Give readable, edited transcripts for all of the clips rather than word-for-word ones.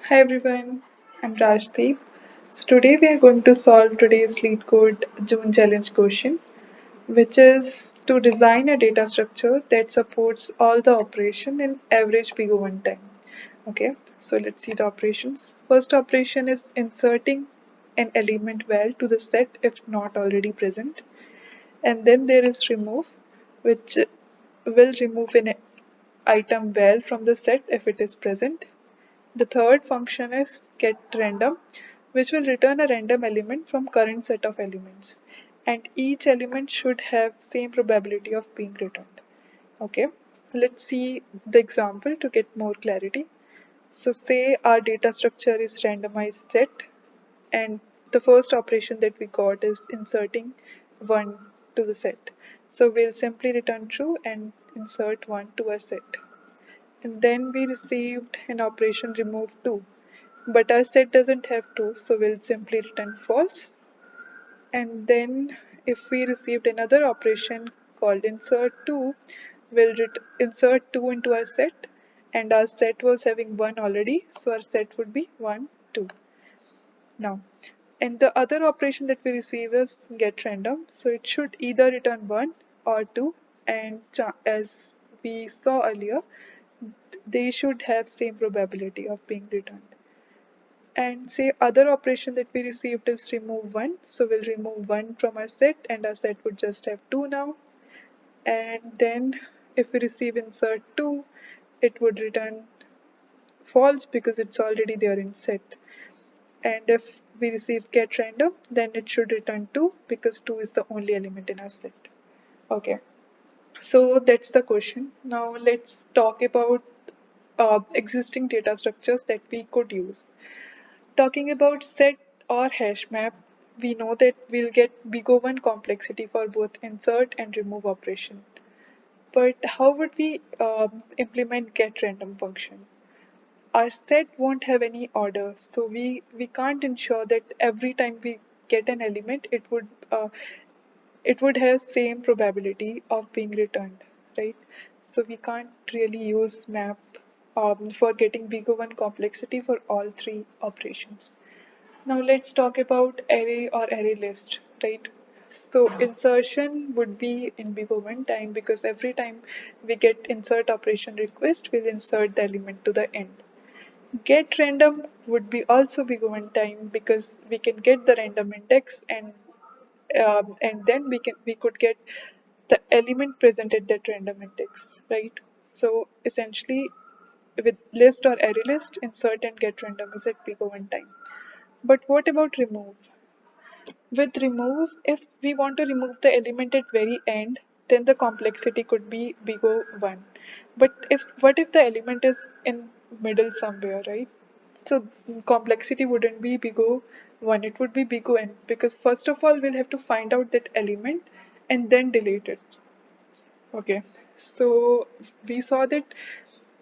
Hi everyone, I'm Rajdeep. So today we are going to solve today's Lead Code June challenge question, which is to design a data structure that supports all the operation in average big O time. Okay, so let's see the operations. First operation is inserting an element val to the set if not already present, and then there is remove, which will remove an item val from the set if it is present. The third function is getRandom, which will return a random element from current set of elements, and each element should have same probability of being returned. Okay, let's see the example to get more clarity. So say our data structure is randomized set, and the first operation that we got is inserting 1 to the set. So we'll simply return true and insert 1 to our set. And then we received an operation remove 2, but our set doesn't have 2, so we'll simply return false. And then if we received another operation called insert 2, we'll insert 2 into our set, and our set was having 1 already, so our set would be 1 2. Now, and the other operation that we receive is getRandom, so it should either return 1 or 2, and as we saw earlier, they should have same probability of being returned. And say other operation that we received is remove 1, so we'll remove 1 from our set and our set would just have 2 now. And then if we receive insert 2, it would return false because it's already there in set. And if we receive getRandom, then it should return 2 because 2 is the only element in our set. Okay, so that's the question. Now let's talk about existing data structures that we could use. Talking about set or hash map, we know that we'll get big O complexity for both insert and remove operation. But how would we implement getRandom function? Our set won't have any order, so we can't ensure that every time we get an element, it would have same probability of being returned, right? So we can't really use map for getting big O complexity for all three operations. Now let's talk about array or array list, right? So insertion would be in big O time because every time we get insert operation request, we'll insert the element to the end. Get random would be also big O time because we can get the random index and then we could get the element present at that random index, right? So essentially with list or array list, insert and get random is at big O time. But what about remove? With remove, if we want to remove the element at very end, then the complexity could be big O. But if what if the element is in middle somewhere, right? So complexity wouldn't be big O, it would be big O because first of all we'll have to find out that element and then delete it. Okay, so we saw that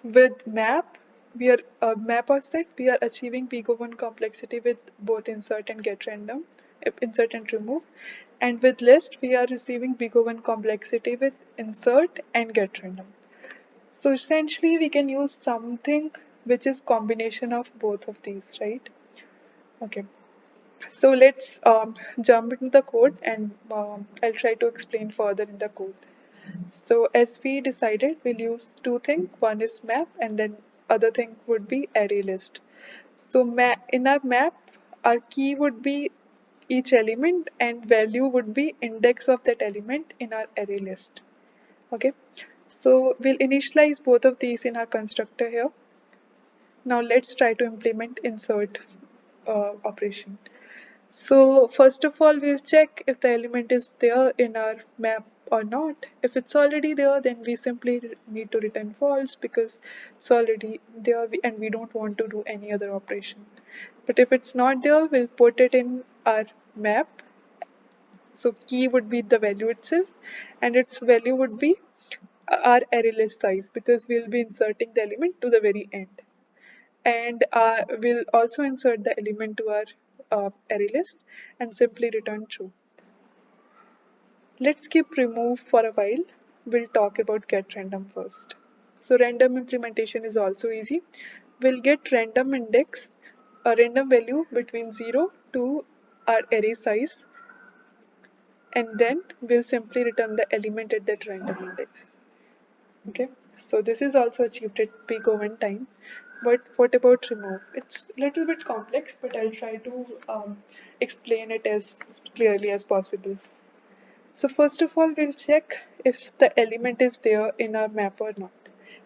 with map, we are map or set, we are achieving big O complexity with both insert and get random, insert and remove, and with list we are receiving big O complexity with insert and get random. So essentially, we can use something which is combination of both of these, right? Okay. So let's jump into the code and I'll try to explain further in the code. So as we decided, we'll use two things. One is map and then other thing would be array list. So in our map, our key would be each element and value would be index of that element in our array list. Okay. So we'll initialize both of these in our constructor here. Now let's try to implement insert operation. So first of all, we'll check if the element is there in our map or not. If it's already there, then we simply need to return false because it's already there and we don't want to do any other operation. But if it's not there, we'll put it in our map. So key would be the value itself and its value would be our array list size because we'll be inserting the element to the very end. And we'll also insert the element to our array list and simply return true. Let's keep remove for a while. We'll talk about get random first. So random implementation is also easy. We'll get random index, a random value between 0 to our array size, and then we'll simply return the element at that random index. Okay, so this is also achieved at big O time. But what about remove? It's a little bit complex, but I'll try to explain it as clearly as possible. So first of all, we'll check if the element is there in our map or not.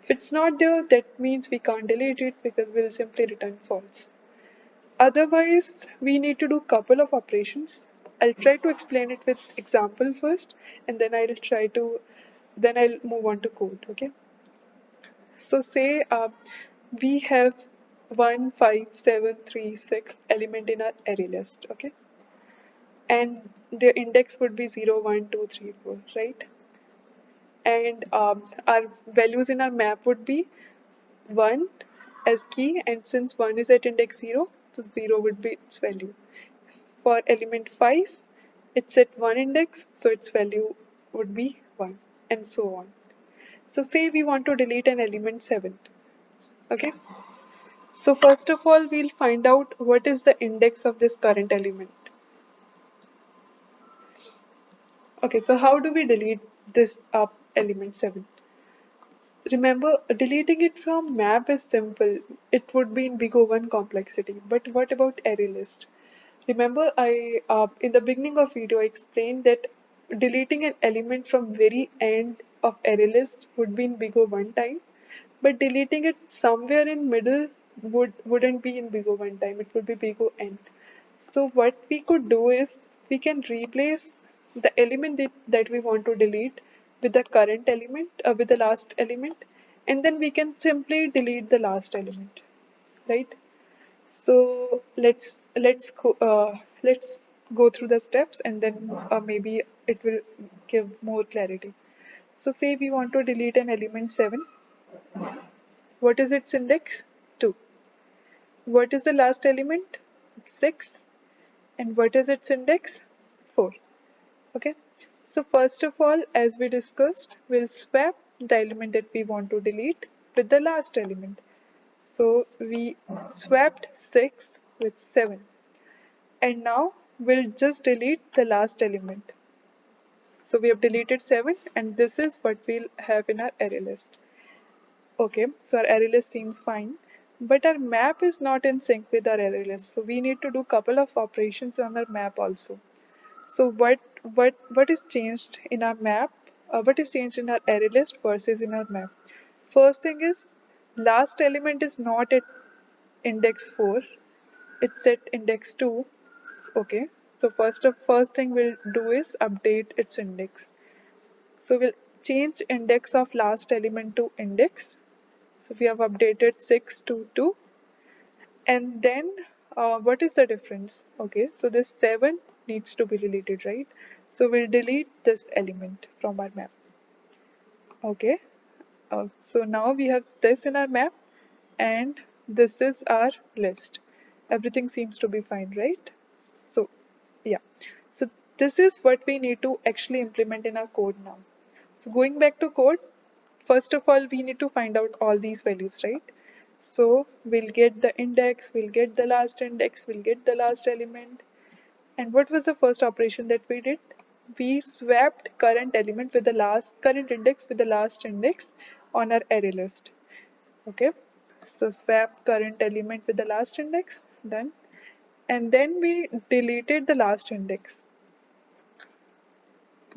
If it's not there, that means we can't delete it because we'll simply return false. Otherwise, we need to do couple of operations. I'll try to explain it with example first, and then I'll move on to code. Okay. So say we have 1, 5, 7, 3, 6 element in our array list. Okay, and their index would be 0, 1, 2, 3, 4, right? And our values in our map would be 1 as key, and since 1 is at index 0, so 0 would be its value. For element 5, it's at 1 index, so its value would be 1, and so on. So say we want to delete an element 7. Okay, so first of all, we'll find out what is the index of this current element. Okay, so how do we delete this element 7? Remember, deleting it from map is simple. It would be in big O1 complexity. But what about array list? Remember, I in the beginning of video I explained that deleting an element from very end of array list would be in big O1 time, but deleting it somewhere in middle wouldn't be in big O1 time. It would be big O end. So what we could do is we can replace the element that we want to delete with the current element, with the last element, and then we can simply delete the last element, right? So let's go through the steps, and then maybe it will give more clarity. So say we want to delete an element 7. What is its index? 2. What is the last element? 6. And what is its index? 4. Okay. So first of all, as we discussed, we'll swap the element that we want to delete with the last element. So we swapped 6 with 7. And now we'll just delete the last element. So we have deleted 7, and this is what we'll have in our array list. Okay, so our array list seems fine, but our map is not in sync with our array list. So we need to do couple of operations on our map also. So what is changed in our map? What is changed in our array list versus in our map? First thing is last element is not at index 4, it's at index 2. Okay, so first thing we'll do is update its index. So we'll change index of last element to index. So we have updated 6 to 2. And then what is the difference? Okay, so this 7 needs to be deleted, right? So we'll delete this element from our map. Okay, so now we have this in our map, and this is our list. Everything seems to be fine, right? So yeah, so this is what we need to actually implement in our code now. So going back to code, first of all we need to find out all these values, right? So we'll get the index, we'll get the last index, we'll get the last element. And what was the first operation that we did? We swapped current element with the last current index with the last index on our array list. Okay, so swap current element with the last index, done. And then we deleted the last index,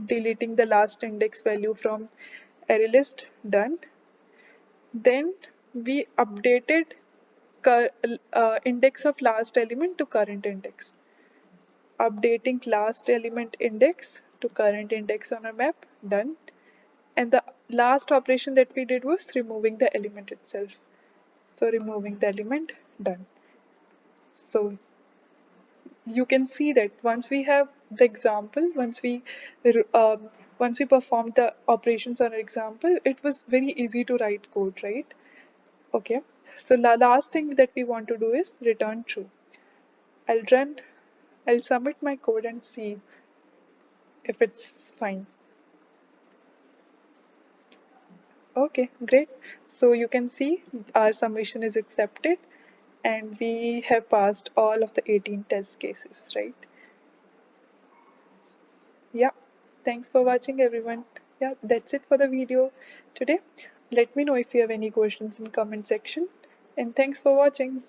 deleting the last index value from array list, done. Then we updated index of last element to current index, updating last element index to current index on our map, done. And the last operation that we did was removing the element itself. So removing the element, done. So you can see that once we have the example, once we perform the operations on an example, it was very easy to write code, right? Okay. So the last thing that we want to do is return true. I'll run, I'll submit my code and see if it's fine. Okay, great. So you can see our submission is accepted and we have passed all of the 18 test cases, right? Yeah. Thanks for watching everyone. Yeah, that's it for the video today. Let me know if you have any questions in comment section. And thanks for watching.